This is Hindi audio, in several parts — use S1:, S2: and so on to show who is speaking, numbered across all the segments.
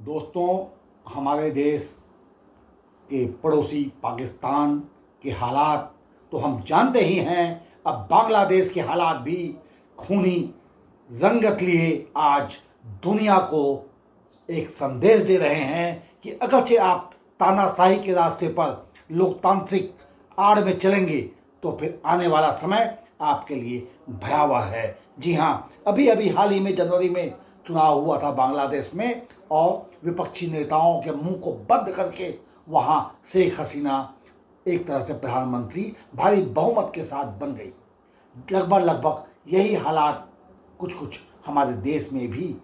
S1: दोस्तों, हमारे देश के पड़ोसी पाकिस्तान के हालात तो हम जानते ही हैं। अब बांग्लादेश के हालात भी खूनी रंगत लिए आज दुनिया को एक संदेश दे रहे हैं कि अगरचे आप तानाशाही के रास्ते पर लोकतांत्रिक आड़ में चलेंगे तो फिर आने वाला समय आपके लिए भयावह है। जी हाँ, अभी अभी हाल ही में जनवरी में चुनाव हुआ था बांग्लादेश में, और विपक्षी नेताओं के मुंह को बंद करके वहाँ शेख हसीना एक तरह से प्रधानमंत्री भारी बहुमत के साथ बन गई। लगभग यही हालात कुछ कुछ हमारे देश में भी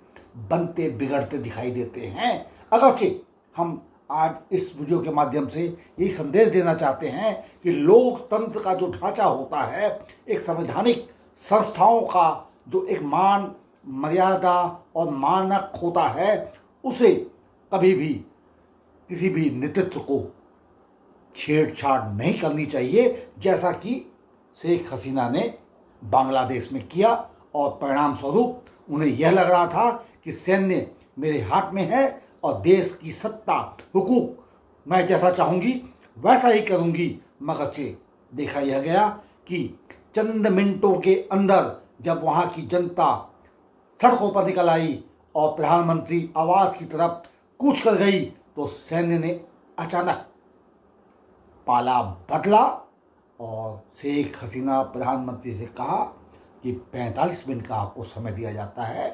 S1: बनते बिगड़ते दिखाई देते हैं। अगरचे हम आज इस वीडियो के माध्यम से यही संदेश देना चाहते हैं कि लोकतंत्र का जो ढांचा होता है, एक संवैधानिक संस्थाओं का जो एक मान मर्यादा और मानक होता है, उसे कभी भी किसी भी नेतृत्व को छेड़छाड़ नहीं करनी चाहिए, जैसा कि शेख हसीना ने बांग्लादेश में किया। और परिणाम स्वरूप उन्हें यह लग रहा था कि सैन्य मेरे हाथ में है और देश की सत्ता हुकूक मैं जैसा चाहूँगी वैसा ही करूँगी। मगर से देखा यह गया कि चंद मिनटों के अंदर जब वहाँ की जनता सड़कों पर निकल आई और प्रधानमंत्री आवास की तरफ कूच कर गई, तो सैन्य ने अचानक पाला बदला और शेख हसीना प्रधानमंत्री से कहा कि 45 मिनट का आपको समय दिया जाता है,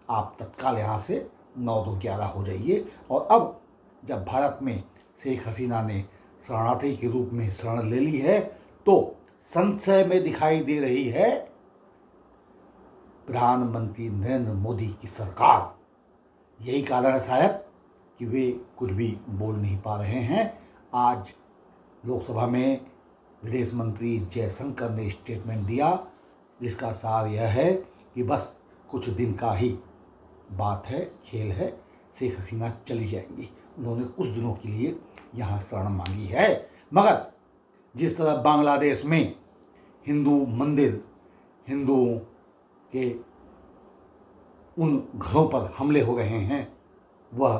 S1: आप तत्काल यहाँ से 9-11 हो जाइए। और अब जब भारत में शेख हसीना ने शरणार्थी के रूप में शरण ले ली है, तो संशय में दिखाई दे रही है प्रधानमंत्री नरेंद्र मोदी की सरकार। यही कारण है शायद कि वे कुछ भी बोल नहीं पा रहे हैं। आज लोकसभा में विदेश मंत्री जयशंकर ने स्टेटमेंट दिया, जिसका सार यह है कि बस कुछ दिन का ही बात है, खेल है, शेख हसीना चली जाएंगी। उन्होंने कुछ दिनों के लिए यहाँ शरण मांगी है। मगर जिस तरह बांग्लादेश में हिंदू मंदिर, हिंदुओं के उन घरों पर हमले हो रहे हैं, वह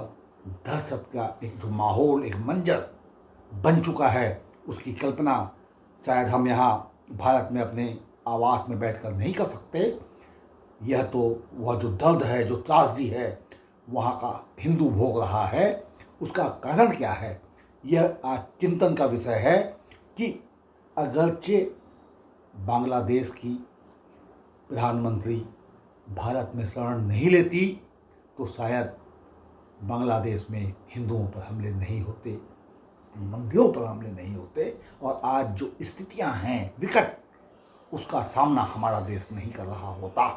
S1: दहशत का एक जो माहौल, एक मंजर बन चुका है, उसकी कल्पना शायद हम यहाँ भारत में अपने आवास में बैठकर नहीं कर सकते। यह तो वह जो दर्द है, जो त्रासदी है वहाँ का हिंदू भोग रहा है, उसका कारण क्या है, यह आज चिंतन का विषय है कि अगरचे बांग्लादेश की प्रधानमंत्री भारत में शरण नहीं लेती तो शायद बांग्लादेश में हिंदुओं पर हमले नहीं होते, मंदिरों पर हमले नहीं होते, और आज जो स्थितियां हैं विकट, उसका सामना हमारा देश नहीं कर रहा होता।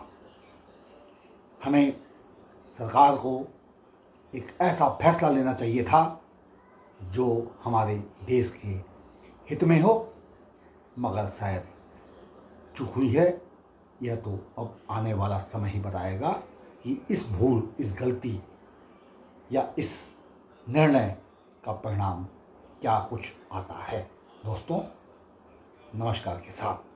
S1: हमें सरकार को एक ऐसा फैसला लेना चाहिए था जो हमारे देश के हित में हो, मगर शायद चूक हुई है। यह तो अब आने वाला समय ही बताएगा कि इस भूल, इस गलती या इस निर्णय का परिणाम क्या कुछ आता है। दोस्तों, नमस्कार के साथ।